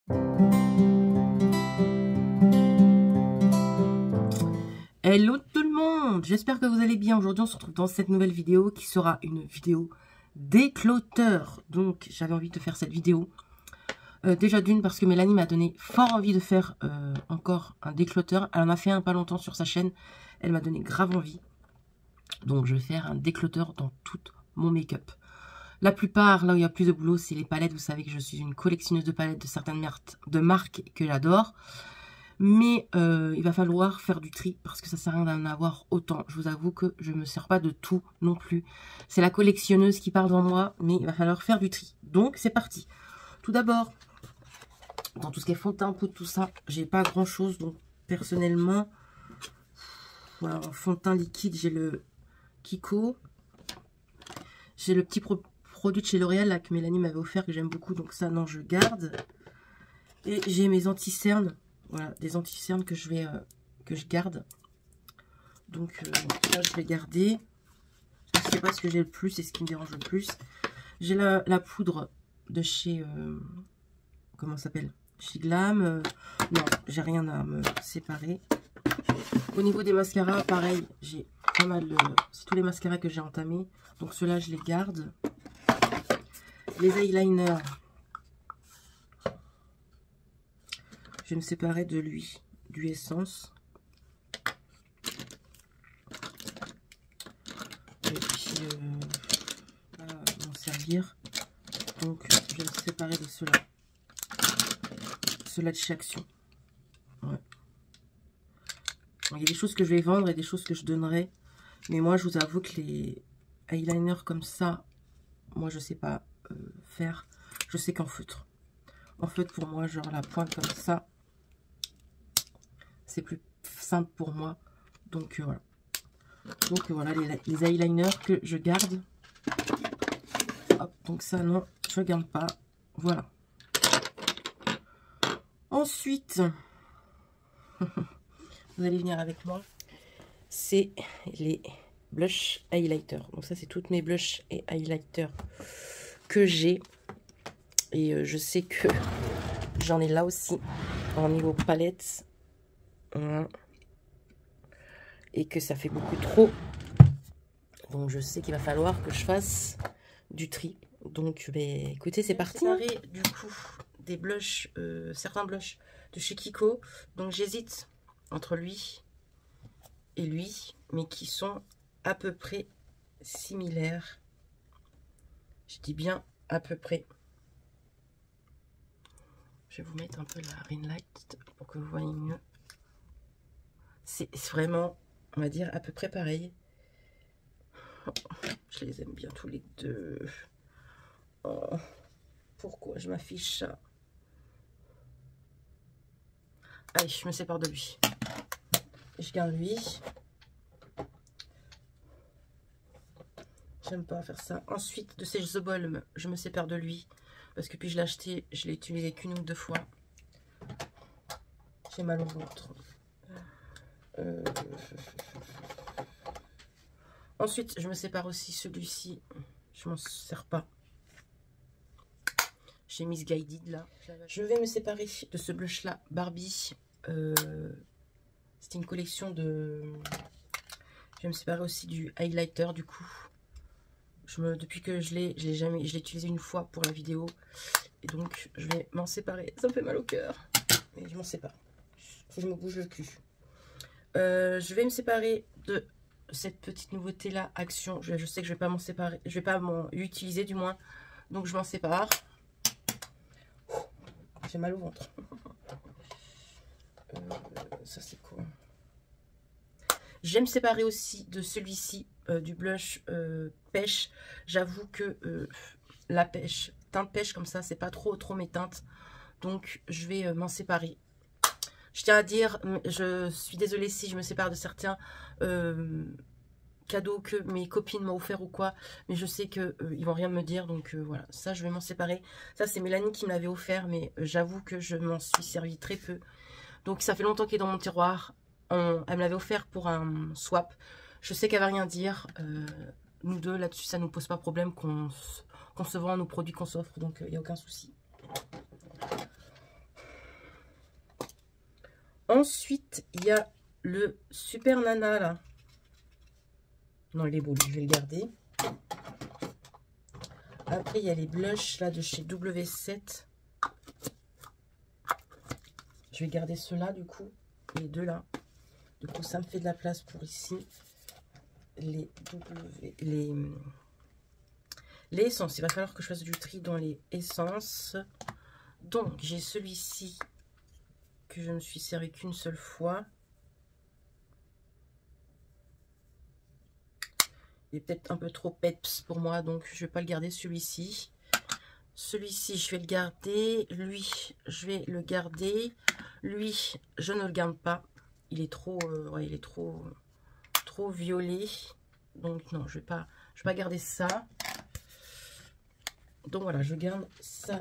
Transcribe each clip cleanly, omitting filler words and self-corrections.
Hello tout le monde, j'espère que vous allez bien. Aujourd'hui on se retrouve dans cette nouvelle vidéo qui sera une vidéo décloteur. Donc j'avais envie de faire cette vidéo déjà d'une parce que Mélanie m'a donné fort envie de faire encore un décloteur. Elle en a fait un pas longtemps sur sa chaîne, elle m'a donné grave envie. Donc je vais faire un décloteur dans tout mon make-up. La plupart, là où il y a plus de boulot, c'est les palettes. Vous savez que je suis une collectionneuse de palettes de certaines marques que j'adore. Mais il va falloir faire du tri parce que ça sert à rien d'en avoir autant. Je vous avoue que je ne me sers pas de tout non plus. C'est la collectionneuse qui parle devant moi, mais il va falloir faire du tri. Donc c'est parti. Tout d'abord, dans tout ce qui est fond de teint, poudre, tout ça, j'ai pas grand chose. Donc personnellement, voilà, en fond de teint liquide, j'ai le Kiko. J'ai le petit produit de chez L'Oréal là que Mélanie m'avait offert, que j'aime beaucoup. Donc ça, non, je garde. Et j'ai mes anti-cernes. Voilà, des anti-cernes que je garde. Donc là, je vais garder. Je ne sais pas ce que j'ai le plus et ce qui me dérange le plus. J'ai la poudre de chez... comment ça s'appelle? Chez Glam. Non, j'ai rien à me séparer. Au niveau des mascaras, pareil, j'ai pas mal de... C'est tous les mascaras que j'ai entamés. Donc ceux-là, je les garde. Les eyeliners. Je vais me séparer de lui, du Essence. Et puis, m'en servir. Donc, je vais me séparer de ceux-là. Ceux-là de chez Action. Ouais. Bon, il y a des choses que je vais vendre et des choses que je donnerai. Mais moi, je vous avoue que les eyeliners comme ça, moi, je sais pas faire. Je sais qu'en feutre. En feutre, pour moi, genre la pointe comme ça. C'est plus simple pour moi. Donc voilà. Donc voilà les eyeliners que je garde. Hop, donc ça non, je garde pas. Voilà. Ensuite, vous allez venir avec moi. C'est les blush highlighter. Donc ça c'est toutes mes blush et highlighter que j'ai. Et je sais que j'en ai là aussi en niveau palette. Et que ça fait beaucoup trop. Donc je sais qu'il va falloir que je fasse du tri. Donc écoutez, c'est parti. Du coup des blushs, certains blushs de chez Kiko. Donc j'hésite entre lui et lui, mais qui sont à peu près similaires. Je dis bien à peu près. Je vais vous mettre un peu la ring light pour que vous voyez mieux. C'est vraiment, on va dire, à peu près pareil. Je les aime bien tous les deux. Oh, pourquoi je m'affiche ça? Allez, je me sépare de lui. Je garde lui. J'aime pas faire ça. Ensuite, de ces The Balm, je me sépare de lui. Parce que puis je l'ai acheté, je l'ai utilisé qu'une ou deux fois. J'ai mal au ventre. Ensuite, je me sépare aussi celui-ci. Je m'en sers pas. J'ai Miss Guided là. Je vais me séparer de ce blush là, Barbie. C'était une collection de... Je vais me séparer aussi du highlighter du coup. Depuis que je l'ai utilisé une fois pour la vidéo. Et donc, je vais m'en séparer. Ça me fait mal au cœur. Mais je m'en sépare. Faut que je me bouge le cul. Je vais me séparer de cette petite nouveauté là, Action. Je sais que je vais pas m'en séparer. Je vais pas l'utiliser du moins. Donc, je m'en sépare. J'ai mal au ventre. Ça, c'est quoi? Je vais me séparer aussi de celui-ci, du blush pêche. J'avoue que la pêche, teinte pêche comme ça, c'est pas trop mes teintes. Donc, je vais m'en séparer. Je tiens à dire, je suis désolée si je me sépare de certains cadeaux que mes copines m'ont offert ou quoi. Mais je sais qu'ils vont rien me dire. Donc voilà, ça je vais m'en séparer. Ça c'est Mélanie qui me l'avait offert. Mais j'avoue que je m'en suis servi très peu. Donc ça fait longtemps qu'il est dans mon tiroir. Elle me l'avait offert pour un swap. Je sais qu'elle va rien dire. Nous deux là-dessus, ça ne nous pose pas problème qu'on se vend nos produits qu'on s'offre. Donc il n'y a aucun souci. Ensuite, il y a le Super Nana, là. Non, il est beau, je vais le garder. Après, il y a les blushs, là, de chez W7. Je vais garder ceux-là, du coup. Les deux, là. Du coup, ça me fait de la place pour ici. Les essences. Il va falloir que je fasse du tri dans les essences. Donc, j'ai celui-ci que je me suis servi qu'une seule fois. Il est peut-être un peu trop peps pour moi, donc je vais pas le garder, celui-ci. Celui-ci, je vais le garder. Lui, je vais le garder. Lui, je ne le garde pas. Il est trop, ouais, il est trop violet. Donc non, je vais pas garder ça. Donc voilà, je garde ça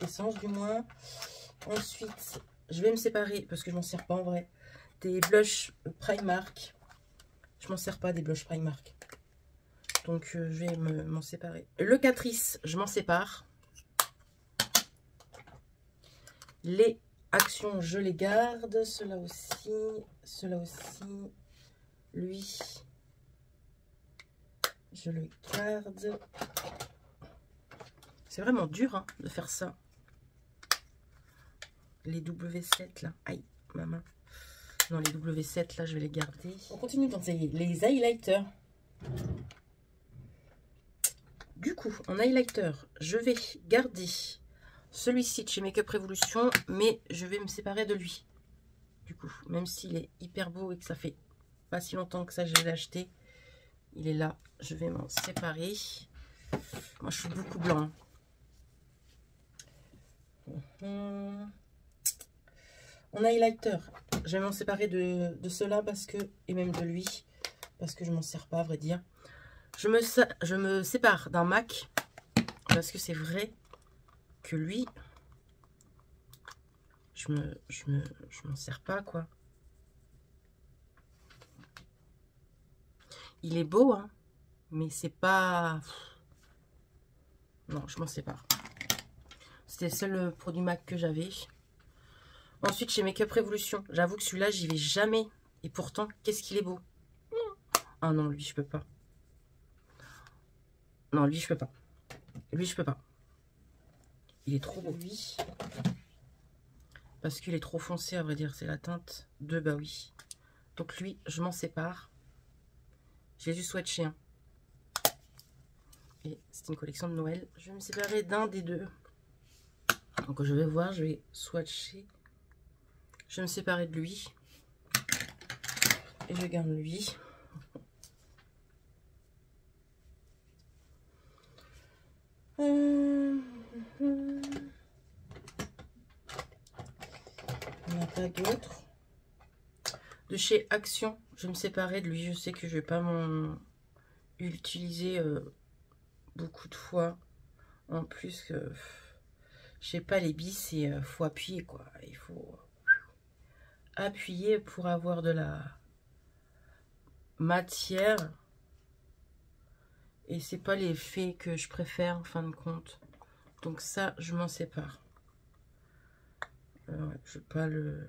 essence du moins. Ensuite, je vais me séparer parce que je m'en sers pas en vrai. Des blushs Primark. Je m'en sers pas des blushs Primark. Donc je vais m'en séparer. Le Catrice, je m'en sépare. Les actions, je les garde. Ceux-là aussi. Ceux-là aussi. Lui, je le garde. C'est vraiment dur hein, de faire ça. Les W7 là. Aïe, ma main. Non, les W7 là, je vais les garder. On continue dans les highlighters. Du coup, en highlighter, je vais garder celui-ci de chez Make Up Revolution, mais je vais me séparer de lui. Du coup, même s'il est hyper beau et que ça fait pas si longtemps que ça je l'ai acheté, il est là, je vais m'en séparer. Moi, je suis beaucoup blanc. En highlighter, je vais m'en séparer de ceux-là parce que, et même de lui, parce que je m'en sers pas à vrai dire. Je me sépare d'un MAC parce que c'est vrai que lui, je m'en sers pas quoi. Il est beau hein, mais c'est pas... Non, je m'en sépare. C'était le seul produit MAC que j'avais. Ensuite, chez Make Up Revolution, j'avoue que celui-là, j'y vais jamais. Et pourtant, qu'est-ce qu'il est beau. Ah non, lui, je peux pas. Non, lui, je peux pas. Lui, je peux pas. Il est trop beau, lui. Parce qu'il est trop foncé, à vrai dire. C'est la teinte de, bah oui. Donc lui, je m'en sépare. J'ai dû swatcher un. Et c'est une collection de Noël. Je vais me séparer d'un des deux. Donc je vais voir, je vais swatcher. Je vais me séparer de lui. Et je garde lui. On n'a pas d'autre. De chez Action, je vais me séparer de lui. Je sais que je vais pas m'en utiliser beaucoup de fois. En plus, je sais pas, les billes, c'est faut appuyer quoi. Il faut appuyer pour avoir de la matière. Et c'est pas l'effet que je préfère en fin de compte. Donc ça, je m'en sépare. Ouais, je vais pas le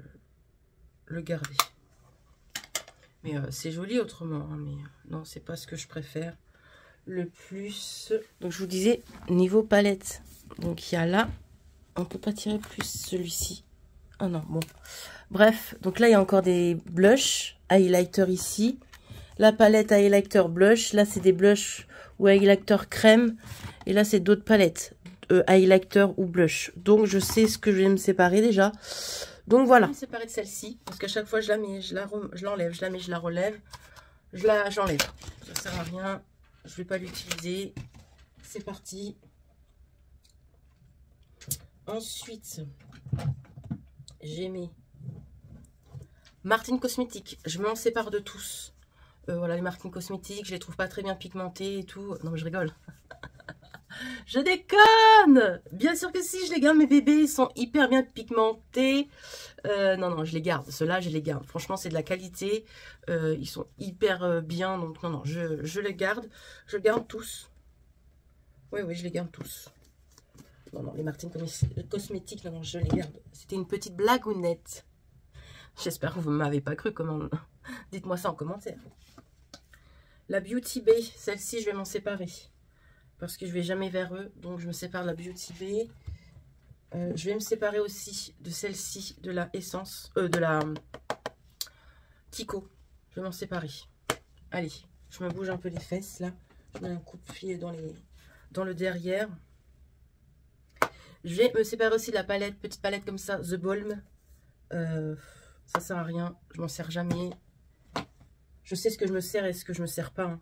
garder. Mais c'est joli autrement. Hein, mais non, c'est pas ce que je préfère le plus. Donc je vous disais, niveau palette. Donc il y a là, on peut pas tirer plus celui-ci. Oh non, bon. Bref, donc là il y a encore des blushs, highlighter ici. La palette highlighter blush. Là c'est des blushs ou highlighter crème. Et là c'est d'autres palettes, highlighter ou blush. Donc je sais ce que je vais me séparer déjà. Donc voilà. Je vais me séparer de celle-ci parce qu'à chaque fois je la mets, je l'enlève, je la mets, je la relève, j'enlève. Ça sert à rien. Je vais pas l'utiliser. C'est parti. Ensuite, j'ai mis Martine Cosmétiques. Je m'en sépare de tous. Voilà, les Martine Cosmétiques, je les trouve pas très bien pigmentées et tout. Non, mais je rigole. Je déconne! Bien sûr que si, je les garde. Mes bébés, ils sont hyper bien pigmentés. Non, je les garde. Ceux-là, je les garde. Franchement, c'est de la qualité. Ils sont hyper bien. Donc, non, je les garde. Je les garde tous. Oui, je les garde tous. Non, non, les Martine Cosmétiques, non, je les garde. C'était une petite blagounette. J'espère que vous ne m'avez pas cru. Comment... Dites-moi ça en commentaire. La Beauty Bay, celle-ci, je vais m'en séparer. Parce que je vais jamais vers eux. Donc, je me sépare de la Beauty Bay. Je vais me séparer aussi de celle-ci, de la Essence, de la Kiko. Je vais m'en séparer. Allez, je me bouge un peu les fesses, là. Je mets un coup de pied dans le derrière. Je vais me séparer aussi de la palette, petite palette comme ça, The Balm. Ça sert à rien, je m'en sers jamais. Je sais ce que je me sers et ce que je me sers pas. Hein.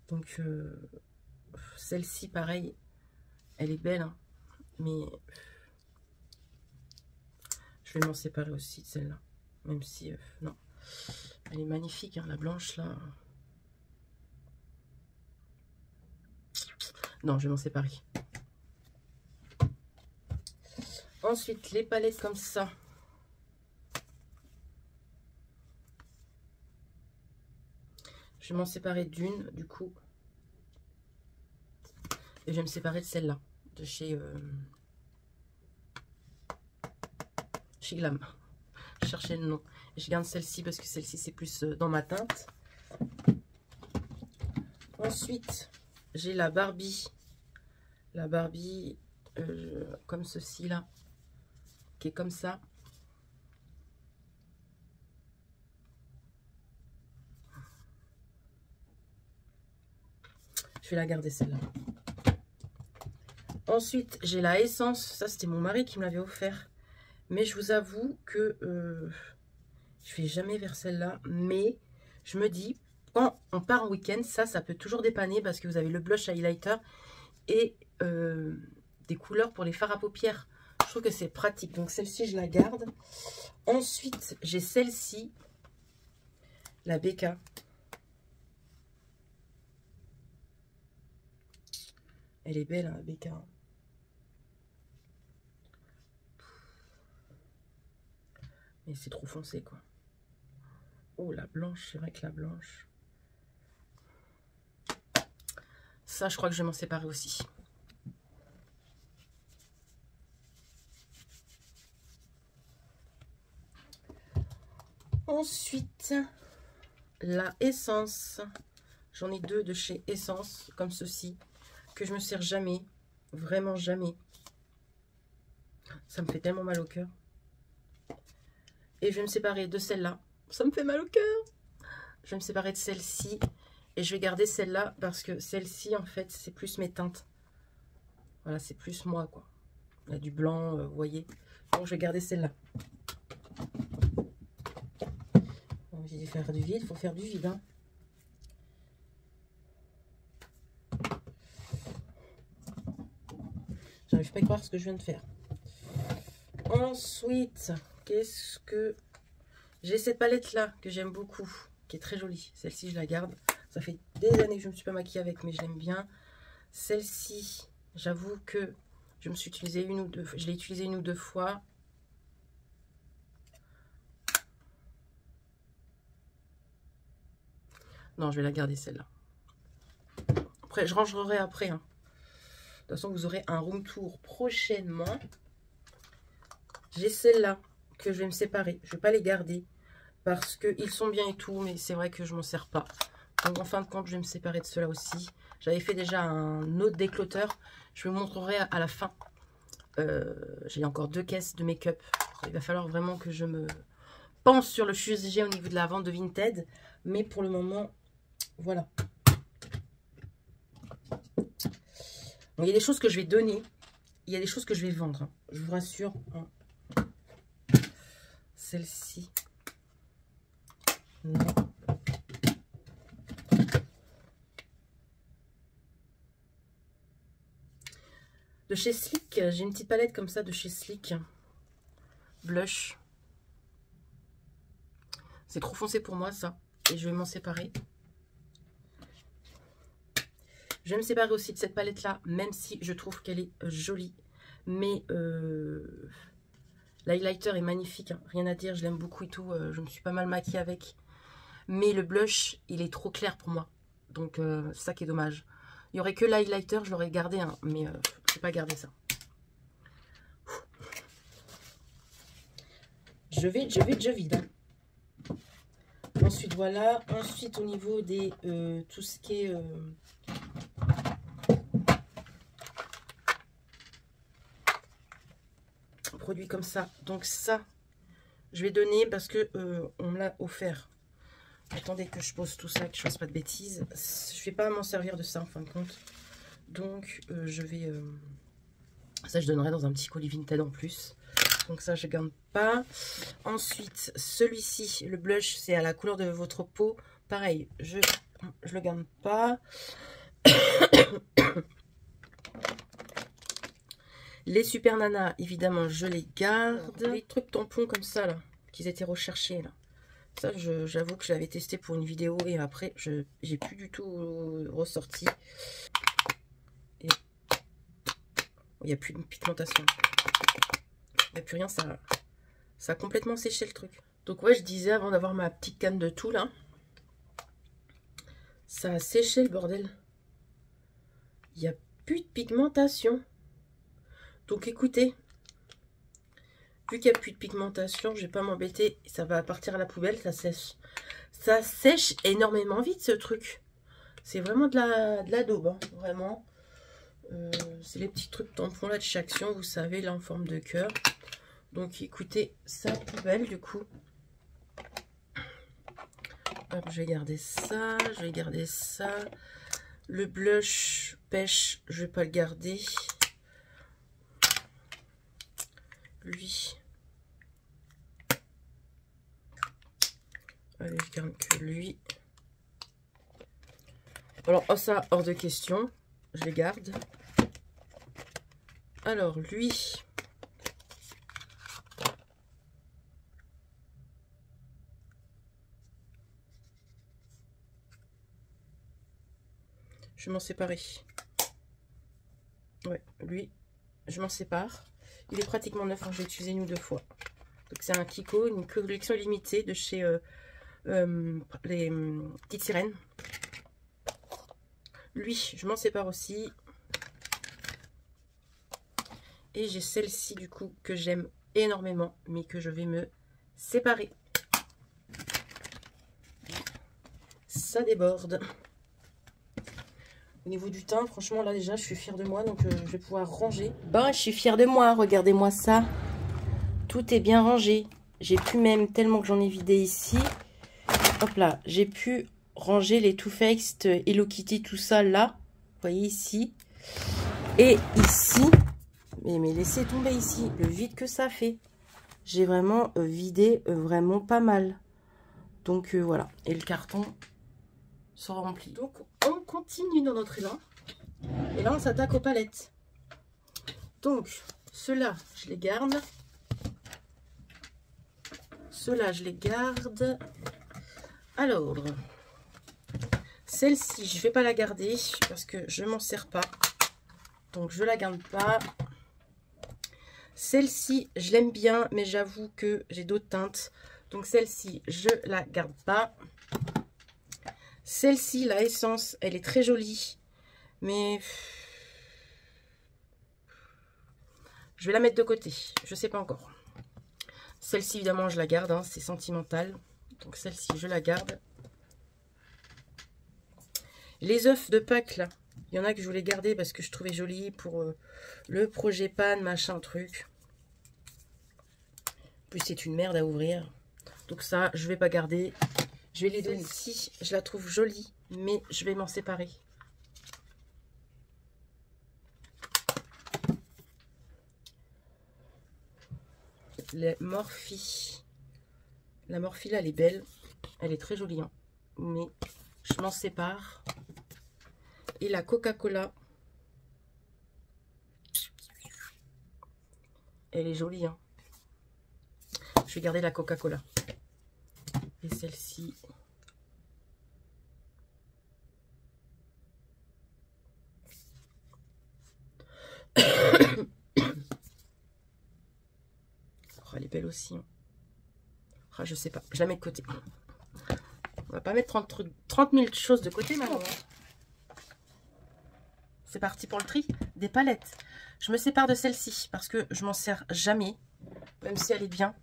Donc, celle-ci, pareil, elle est belle, hein. Mais je vais m'en séparer aussi de celle-là. Même si, non. Elle est magnifique, hein, la blanche, là. Non, je vais m'en séparer. Ensuite, les palettes comme ça. Je vais m'en séparer d'une, du coup. Et je vais me séparer de celle-là, de chez Glam. Je cherchais le nom. Et je garde celle-ci parce que celle-ci, c'est plus dans ma teinte. Ensuite, j'ai la Barbie. La Barbie, comme ceci, là. Qui est comme ça. Je vais la garder, celle-là. Ensuite, j'ai la Essence. Ça, c'était mon mari qui me l'avait offert. Mais je vous avoue que je vais jamais vers celle-là. Mais je me dis, quand on part en week-end, ça peut toujours dépanner parce que vous avez le blush highlighter et des couleurs pour les fards à paupières. Je trouve que c'est pratique. Donc, celle-ci, je la garde. Ensuite, j'ai celle-ci, la BK. Elle est belle, hein, la BK. Mais c'est trop foncé, quoi. Oh, la blanche, c'est vrai que la blanche. Ça, je crois que je vais m'en séparer aussi. Ensuite, la Essence. J'en ai deux de chez Essence, comme ceci, que je me sers jamais. Vraiment jamais. Ça me fait tellement mal au cœur. Et je vais me séparer de celle-là. Ça me fait mal au cœur. Je vais me séparer de celle-ci. Et je vais garder celle-là parce que celle-ci, en fait, c'est plus mes teintes. Voilà, c'est plus moi, quoi. Il y a du blanc, vous voyez. Donc, je vais garder celle-là. J'ai dit faire du vide. Il faut faire du vide, hein. J'arrive pas à croire ce que je viens de faire. Ensuite, qu'est-ce que... J'ai cette palette-là que j'aime beaucoup, qui est très jolie. Celle-ci, je la garde. Ça fait des années que je ne me suis pas maquillée avec, mais je l'aime bien. Celle-ci, j'avoue que je me suis utilisée une ou deux fois. Je l'ai utilisée une ou deux fois. Non, je vais la garder, celle-là. Après, je rangerai après, hein. De toute façon, vous aurez un room tour prochainement. J'ai celle-là que je vais me séparer. Je ne vais pas les garder parce qu'ils sont bien et tout, mais c'est vrai que je ne m'en sers pas. Donc, en fin de compte, je vais me séparer de cela aussi. J'avais fait déjà un autre décloteur. Je vous montrerai à la fin. J'ai encore 2 caisses de make-up. Il va falloir vraiment que je me pense sur le sujet au niveau de la vente de Vinted. Mais pour le moment, voilà. Donc, il y a des choses que je vais donner. Il y a des choses que je vais vendre. Hein. Je vous rassure. Hein. Celle-ci. Non. De chez Sleek, j'ai une petite palette comme ça de chez Sleek. Blush. C'est trop foncé pour moi, ça. Et je vais m'en séparer. Je vais me séparer aussi de cette palette-là, même si je trouve qu'elle est jolie. Mais l'highlighter est magnifique, hein. Rien à dire, je l'aime beaucoup et tout. Je me suis pas mal maquillée avec. Mais le blush, il est trop clair pour moi. Donc, c'est ça qui est dommage. Il n'y aurait que l'highlighter, je l'aurais gardé, hein, mais je ne vais pas garder ça. je vide. Hein. Ensuite, voilà. Ensuite, au niveau des tout ce qui est produits comme ça. Donc ça, je vais donner parce que on me l'a offert. Attendez que je pose tout ça, que je fasse pas de bêtises. Je vais pas m'en servir de ça en fin de compte. Donc je vais... ça, je donnerai dans un petit colis Vinted en plus. Donc ça, je garde pas. Ensuite, celui-ci, le blush, c'est à la couleur de votre peau. Pareil, je le garde pas. Les Super Nana, évidemment, je les garde. Les trucs tampons comme ça, là, qu'ils étaient recherchés, là. Ça, j'avoue que je l'avais testé pour une vidéo et après, j'ai plus du tout ressorti. Et il n'y a plus de pigmentation. Il n'y a plus rien, ça a complètement séché le truc. Donc ouais, je disais avant d'avoir ma petite canne de tout, là, ça a séché le bordel. Il n'y a plus de pigmentation. Donc écoutez, vu qu'il n'y a plus de pigmentation, je vais pas m'embêter. Ça va partir à la poubelle, ça sèche. Ça sèche énormément vite ce truc. C'est vraiment de la daube, hein, vraiment. C'est les petits trucs tampons là de chez Action, vous savez, là en forme de cœur. Donc écoutez, ça poubelle du coup. Hop, je vais garder ça, je vais garder ça. Le blush pêche, je vais pas le garder. Lui. Allez, je garde que lui. Alors, oh, ça, hors de question. Je les garde. Alors, lui. Je vais m'en séparer. Ouais, lui, je m'en sépare. Il est pratiquement neuf, hein, je l'ai utilisé une ou deux fois. Donc, c'est un Kiko, une collection limitée de chez les Petites Sirènes. Lui, je m'en sépare aussi. Et j'ai celle-ci, du coup, que j'aime énormément, mais que je vais me séparer. Ça déborde. Au niveau du teint, franchement, là, déjà, je suis fière de moi. Donc, je vais pouvoir ranger. Bon, je suis fière de moi. Regardez-moi ça. Tout est bien rangé. J'ai pu même, tellement que j'en ai vidé ici. Hop là, j'ai pu ranger les Too Faced, Hello Kitty, tout ça, là. Vous voyez, ici. Et ici... Mais laissez tomber ici, le vide que ça fait. J'ai vraiment vidé vraiment pas mal. Donc voilà. Et le carton sera rempli. Donc on continue dans notre élan. Et là on s'attaque aux palettes. Donc ceux-là, je les garde. Ceux-là, je les garde. Alors, celle-ci, je ne vais pas la garder parce que je m'en sers pas. Donc je la garde pas. Celle-ci, je l'aime bien, mais j'avoue que j'ai d'autres teintes. Donc celle-ci, je la garde pas. Celle-ci, la essence, elle est très jolie. Mais je vais la mettre de côté. Je sais pas encore. Celle-ci, évidemment, je la garde. Hein, c'est sentimental. Donc celle-ci, je la garde. Les œufs de Pâques, là. Il y en a que je voulais garder parce que je trouvais joli pour le projet pan, machin, truc. En plus, c'est une merde à ouvrir. Donc ça, je vais pas garder. Je vais les donner ici. Je la trouve jolie, mais je vais m'en séparer. Les Morphe. La Morphe, là, elle est belle. Elle est très jolie, hein. Mais je m'en sépare. Et la Coca-Cola. Elle est jolie, hein. Je vais garder la Coca-Cola. Et celle-ci. Oh, elle est belle aussi. Hein. Oh, je sais pas. Je la mets de côté. On va pas mettre 30 000 choses de côté maintenant. C'est parti pour le tri des palettes. Je me sépare de celle-ci parce que je m'en sers jamais. Même si elle est bien.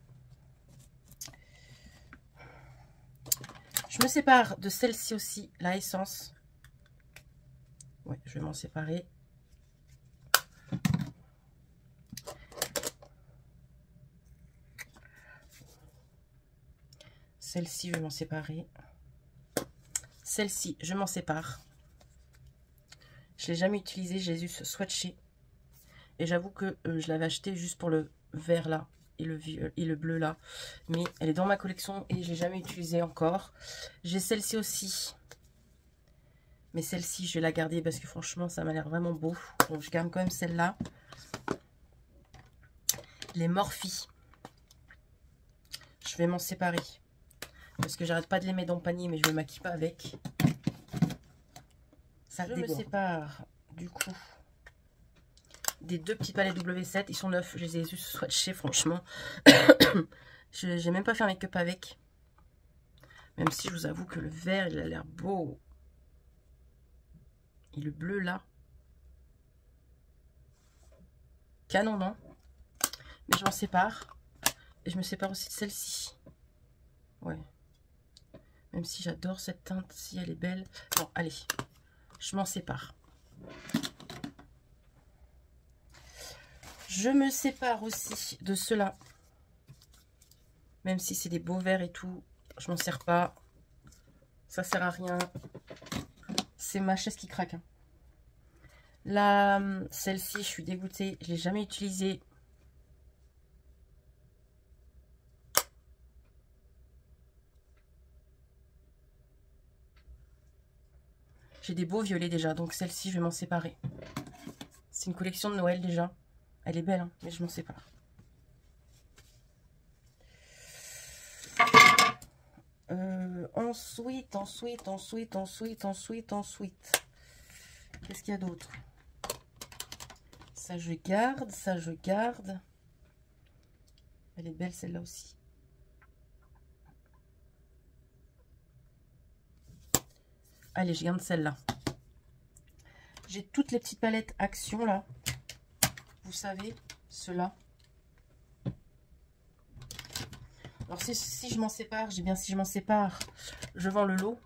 Je me sépare de celle-ci aussi, la Essence. Ouais, je vais m'en séparer. Celle-ci, je vais m'en séparer. Celle-ci, je m'en sépare. Je ne l'ai jamais utilisée, j'ai juste swatché. Et j'avoue que je l'avais acheté juste pour le vert là et le bleu là. Mais elle est dans ma collection et je ne l'ai jamais utilisée encore. J'ai celle-ci aussi. Mais celle-ci, je vais la garder parce que franchement, ça m'a l'air vraiment beau. Donc je garde quand même celle-là. Les Morphe. Je vais m'en séparer. Parce que j'arrête pas de les mettre dans le panier, mais je ne me maquille pas avec. Ça je me sépare du coup des deux petits palets W7. Ils sont neufs, je les ai juste swatchés franchement. Je n'ai même pas fait un make-up avec. Même si je vous avoue que le vert, il a l'air beau. Et le bleu là. Canon, non? Mais je m'en sépare. Et je me sépare aussi de celle-ci. Ouais. Même si j'adore cette teinte, si elle est belle. Bon, allez. Je m'en sépare. Je me sépare aussi de ceux-là. Même si c'est des beaux verts et tout, je m'en sers pas. Ça sert à rien. C'est ma chaise qui craque. Hein. Là, celle-ci, je suis dégoûtée. Je l'ai jamais utilisée. J'ai des beaux violets déjà, donc celle-ci, je vais m'en séparer. C'est une collection de Noël déjà. Elle est belle, hein, mais je m'en sépare. Ensuite. Qu'est-ce qu'il y a d'autre? Ça, je garde. Ça, je garde. Elle est belle, celle-là aussi. Allez, je garde celle-là. J'ai toutes les petites palettes Action, là. Vous savez, ceux-là. Alors, si je m'en sépare, j'ai bien si je m'en sépare, je vends le lot.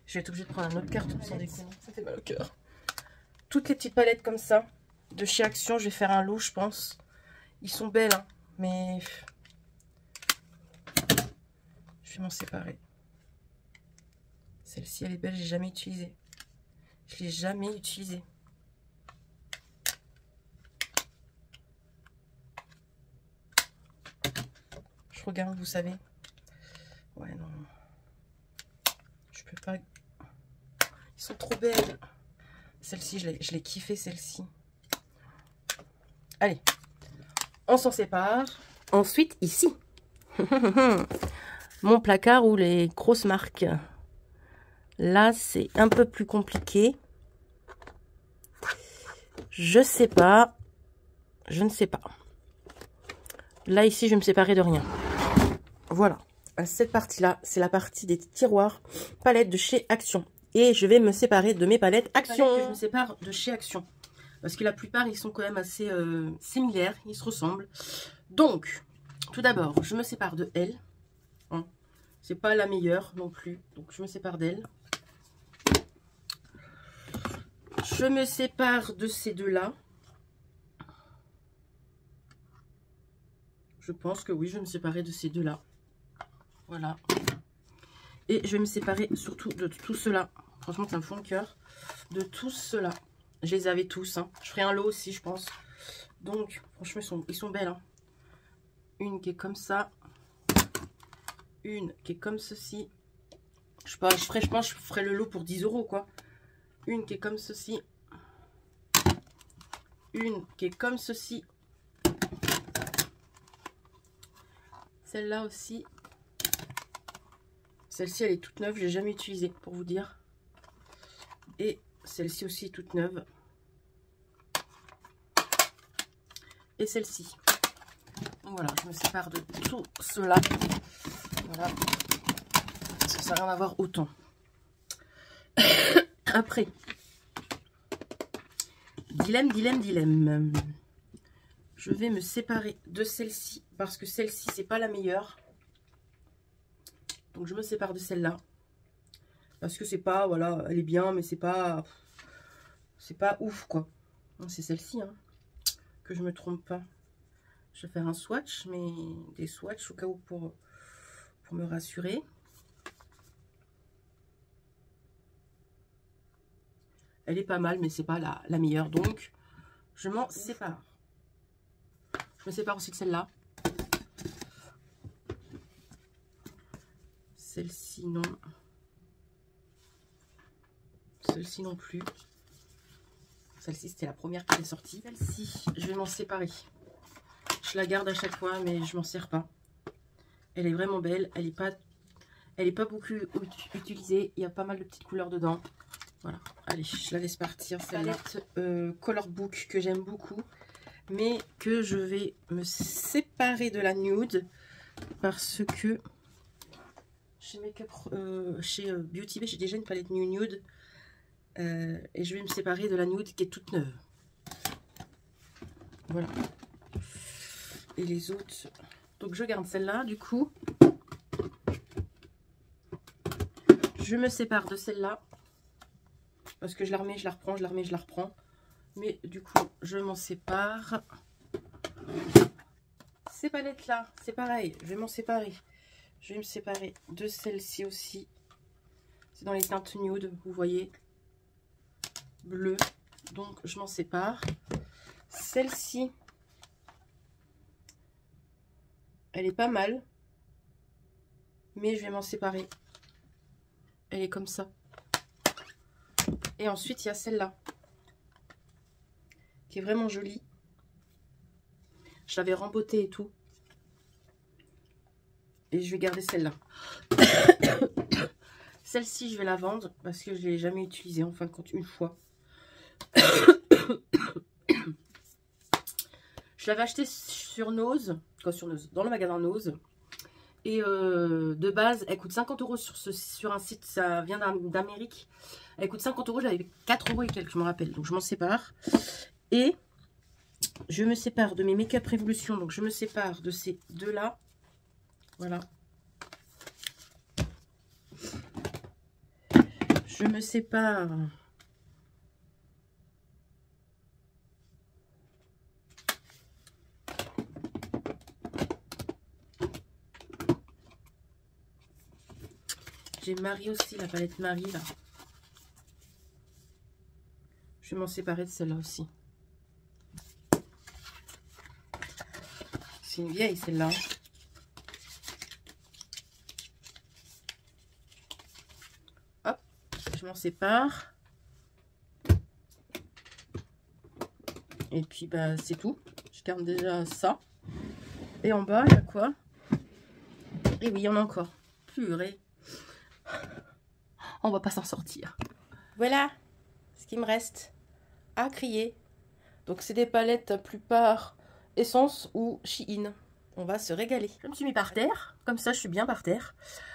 Je vais être obligée de prendre un autre carton sans déconner. Ça fait mal au cœur. Toutes les petites palettes comme ça, de chez Action, je vais faire un lot, je pense. Ils sont belles, hein, mais je vais m'en séparer. Celle-ci, elle est belle, j'ai jamais utilisée. Je l'ai jamais utilisée. Je regarde, vous savez. Ouais, non. Je peux pas. Ils sont trop belles. Celle-ci, je l'ai kiffée, celle-ci. Allez. On s'en sépare. Ensuite, ici. Mon placard ou les grosses marques. Là, c'est un peu plus compliqué. Je sais pas. Je ne sais pas. Là, ici, je vais me séparer de rien. Voilà. Cette partie-là, c'est la partie des tiroirs palettes de chez Action. Et je vais me séparer de mes palettes Action. Je me sépare de chez Action. Parce que la plupart, ils sont quand même assez similaires. Ils se ressemblent. Donc, tout d'abord, je me sépare de elle. Hein. C'est pas la meilleure non plus. Donc, je me sépare d'elle. Je me sépare de ces deux-là. Je pense que oui, je vais me séparer de ces deux-là. Voilà. Et je vais me séparer surtout de tout cela. Franchement, ça me fond le cœur. De tout cela. Je les avais tous. Hein. Je ferai un lot aussi, je pense. Donc, franchement, ils sont belles. Hein. Une qui est comme ça. Une qui est comme ceci. Je pense que je ferai le lot pour 10 €, quoi. Une qui est comme ceci. Une qui est comme ceci. Celle-là aussi. Celle-ci, elle est toute neuve. Je l'ai jamais utilisée, pour vous dire. Et celle-ci aussi est toute neuve. Et celle-ci. Donc voilà, je me sépare de tout cela. Voilà. Ça sert à rien d'avoir autant. Après. Dilemme. Je vais me séparer de celle-ci. Parce que celle-ci, c'est pas la meilleure. Donc je me sépare de celle-là. Parce que c'est pas, voilà, elle est bien, mais c'est pas ouf, quoi. C'est celle-ci, hein, que je me trompe pas. Je vais faire un swatch, mais des swatchs au cas où pour me rassurer. Elle est pas mal, mais c'est pas la meilleure, donc je m'en sépare. Je me sépare aussi de celle-là. Celle-ci, non. Celle-ci non plus. Celle-ci, c'était la première qui est sortie. Celle-ci, je vais m'en séparer. Je la garde à chaque fois, mais je m'en sers pas. Elle est vraiment belle. Elle est pas beaucoup utilisée. Il y a pas mal de petites couleurs dedans. Voilà. Allez, je la laisse partir. Celle-là, Color Book, que j'aime beaucoup. Mais que je vais me séparer de la nude. Parce que chez chez Beauty Bay, j'ai déjà une palette nude. Et je vais me séparer de la nude qui est toute neuve. Voilà. Et les autres... Donc je garde celle-là, du coup. Je me sépare de celle-là. Parce que je la remets, je la reprends, je la remets, je la reprends. Mais du coup, je m'en sépare. Ces palettes-là, c'est pareil. Je vais m'en séparer. Je vais me séparer de celle-ci aussi. C'est dans les teintes nude, vous voyez. Bleu. Donc, je m'en sépare. Celle-ci, elle est pas mal. Mais je vais m'en séparer. Elle est comme ça. Et ensuite, il y a celle-là. Qui est vraiment jolie. Je l'avais rembotée et tout. Et je vais garder celle-là. Celle-ci, je vais la vendre parce que je ne l'ai jamais utilisée, en fin de compte, une fois. Je l'avais acheté sur Nose, dans le magasin Nose. Et de base, elle coûte 50 € sur un site, ça vient d'Amérique. Elle coûte 50 €, j'avais 4 € et quelques, je me rappelle. Donc je m'en sépare. Et je me sépare de mes Make-up Révolution. Donc je me sépare de ces deux-là. Voilà. Je me sépare j'ai Marie aussi, la palette Marie là. Je vais m'en séparer de celle-là aussi. C'est une vieille celle-là. Hop, je m'en sépare. Et puis bah c'est tout. Je garde déjà ça. Et en bas, il y a quoi? Et oui, il y en a encore. Purée. On va pas s'en sortir. Voilà ce qui me reste à crier. Donc c'est des palettes, la plupart Essence ou Shein. On va se régaler. Je me suis mis par terre. Comme ça, je suis bien par terre.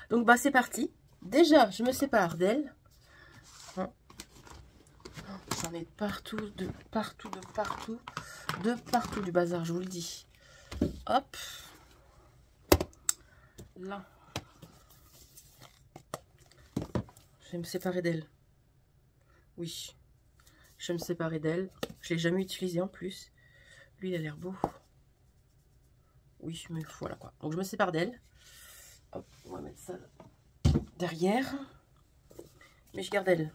Donc bah c'est parti. Déjà, je me sépare d'elle. J'en ai partout, de partout du bazar, je vous le dis. Hop. Là. Je vais me séparer d'elle. Oui. Je vais me séparer d'elle. Je ne l'ai jamais utilisé en plus. Lui, il a l'air beau. Oui, mais voilà quoi. Donc je me sépare d'elle. Hop, on va mettre ça derrière. Mais je garde elle.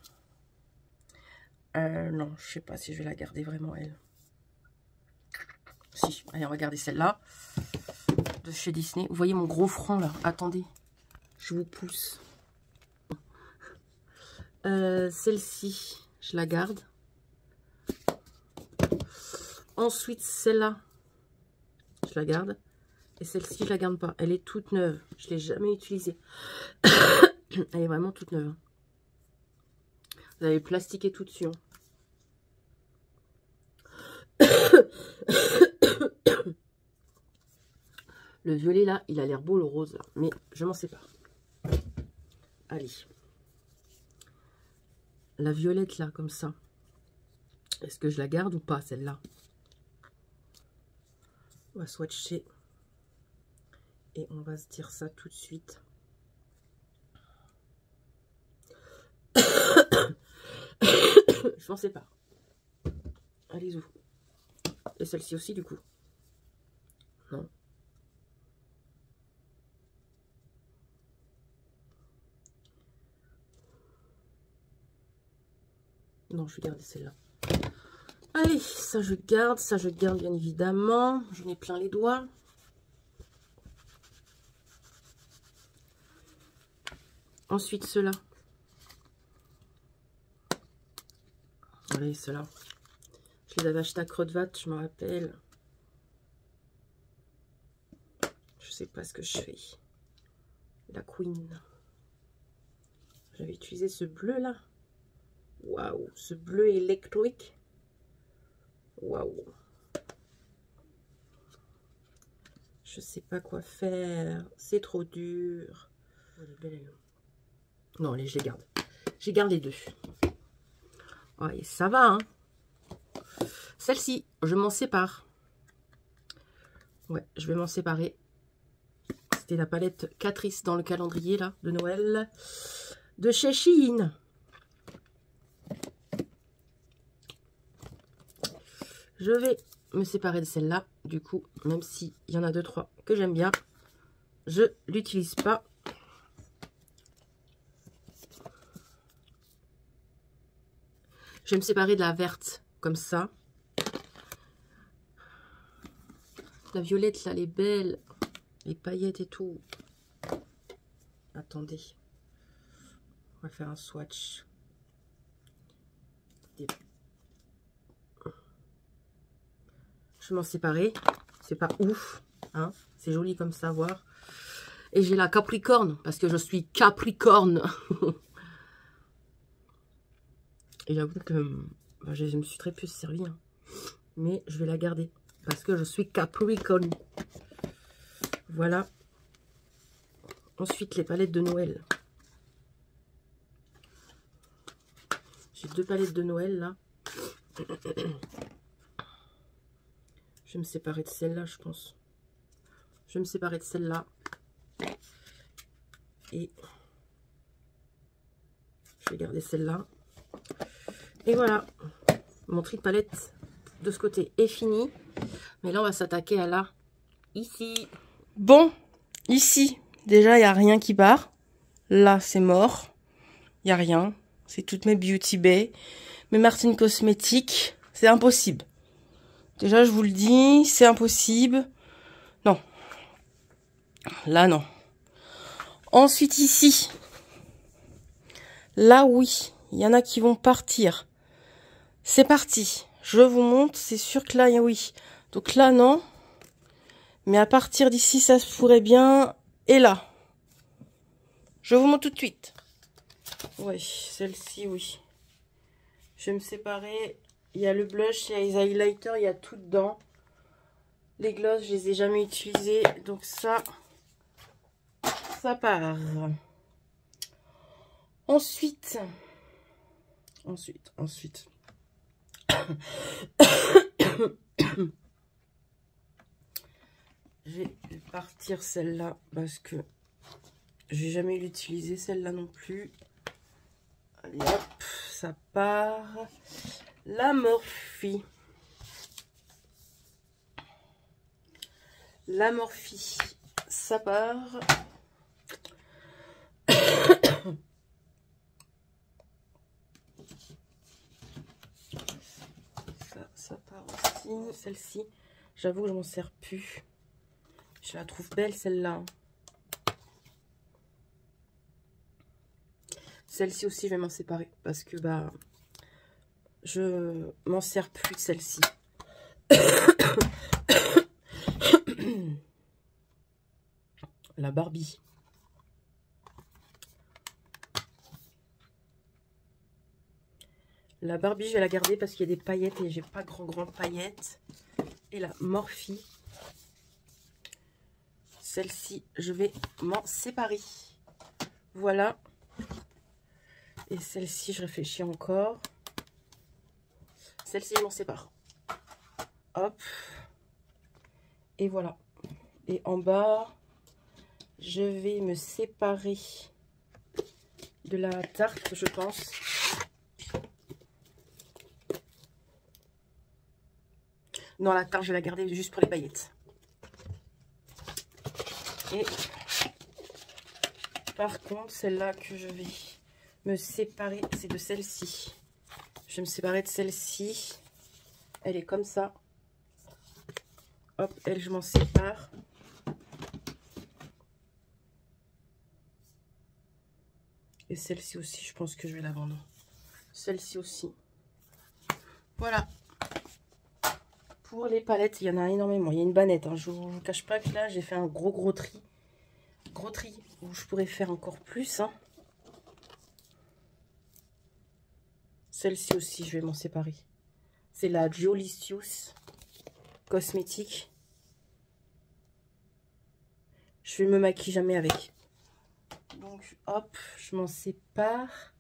Non, je sais pas si je vais la garder vraiment elle. Si, allez, on va garder celle-là. De chez Disney. Vous voyez mon gros front là. Attendez. Je vous pousse. Celle-ci, je la garde. Ensuite, celle-là, je la garde. Et celle-ci, je la garde pas. Elle est toute neuve. Je ne l'ai jamais utilisée. Elle est vraiment toute neuve. Vous avez le plastique et tout dessus. Hein. Le violet là, il a l'air beau, le rose là. Mais je m'en sépare. Allez. La violette là, comme ça. Est-ce que je la garde ou pas, celle-là? On va swatcher. Et on va se dire ça tout de suite. Je m'en sépare. Allez, où? Et celle-ci aussi, du coup. Non. Non, je vais garder celle-là. Allez, ça je garde bien évidemment. J'en ai plein les doigts. Ensuite, ceux-là. Allez, ceux-là. Je les avais achetés à Crotvat, je me rappelle. Je sais pas ce que je fais. La Queen. J'avais utilisé ce bleu-là. Waouh, ce bleu électrique. Waouh. Je sais pas quoi faire. C'est trop dur. Non, allez, je les garde. Je garde les deux. Ouais, ça va, hein. Celle-ci, je m'en sépare. Ouais, je vais m'en séparer. C'était la palette Catrice dans le calendrier, là, de Noël. De chez Shein. Je vais me séparer de celle-là. Du coup, même s'il y en a 2-3 que j'aime bien, je l'utilise pas. Je vais me séparer de la verte, comme ça. La violette, là, elle est belle. Les paillettes et tout. Attendez. On va faire un swatch. Je vais m'en séparer. C'est pas ouf. Hein, c'est joli comme ça, voir. Et j'ai la Capricorne, parce que je suis Capricorne. Et j'avoue que bah, je me suis très peu servi. Hein. Mais je vais la garder, parce que je suis Capricorne. Voilà. Ensuite, les palettes de Noël. J'ai 2 palettes de Noël, là. Je vais me séparer de celle-là, je pense. Je vais me séparer de celle-là. Et je vais garder celle-là. Et voilà. Mon tri de palette de ce côté est fini. Mais là, on va s'attaquer à la ici. Bon, ici, déjà, il n'y a rien qui part. Là, c'est mort. Il n'y a rien. C'est toutes mes Beauty Bay. Mes Martine Cosmetics. C'est impossible. Déjà, je vous le dis, c'est impossible. Non. Là, non. Ensuite, ici. Là, oui. Il y en a qui vont partir. C'est parti. Je vous montre. C'est sûr que là, oui. Donc là, non. Mais à partir d'ici, ça se pourrait bien. Et là. Je vous montre tout de suite. Oui, celle-ci, oui. Je vais me séparer. Il y a le blush, il y a les highlighters, il y a tout dedans. Les glosses, je les ai jamais utilisés. Donc ça part. Ensuite. Je vais partir celle-là parce que j'ai jamais l'utilisé celle-là non plus. Allez hop, ça part. La Morphe. La Morphe, ça part. Ça part aussi. Celle-ci, j'avoue que je m'en sers plus. Je la trouve belle celle-là. Celle-ci aussi, je vais m'en séparer parce que bah je m'en sers plus de celle-ci. La Barbie. La Barbie, je vais la garder parce qu'il y a des paillettes et j'ai pas grand paillettes. Et la Morphe. Celle-ci, je vais m'en séparer. Voilà. Et celle-ci, je réfléchis encore. Celle-ci, je m'en sépare. Hop. Et voilà. Et en bas, je vais me séparer de la tarte, je pense. Non, la tarte, je vais la garder juste pour les paillettes. Et par contre, celle-là que je vais me séparer, c'est de celle-ci. Je vais me séparer de celle-ci. Elle est comme ça. Hop, elle, je m'en sépare. Et celle-ci aussi, je pense que je vais la vendre. Celle-ci aussi. Voilà. Pour les palettes, il y en a énormément. Il y a une bannette. Hein. Je ne vous cache pas que là, j'ai fait un gros tri. Gros tri où je pourrais faire encore plus. Hein. Celle-ci aussi, je vais m'en séparer. C'est la Jolicious cosmétique. Je vais me maquiller jamais avec. Donc, hop, je m'en sépare.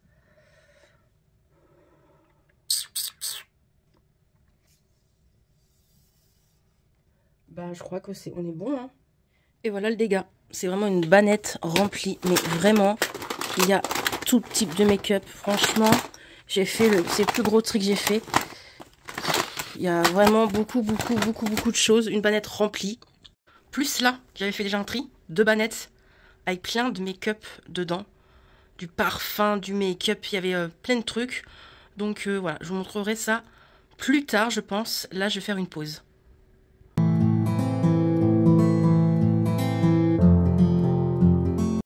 Ben, je crois que c'est, on est bon. Hein. Et voilà le dégât. C'est vraiment une bannette remplie. Mais vraiment, il y a tout type de make-up. Franchement, j'ai fait c'est le plus gros tri que j'ai fait. Il y a vraiment beaucoup de choses. Une bannette remplie. Plus là, j'avais fait déjà un tri. 2 bannettes avec plein de make-up dedans. Du parfum, du make-up. Il y avait plein de trucs. Donc voilà, je vous montrerai ça plus tard, je pense. Là, je vais faire une pause.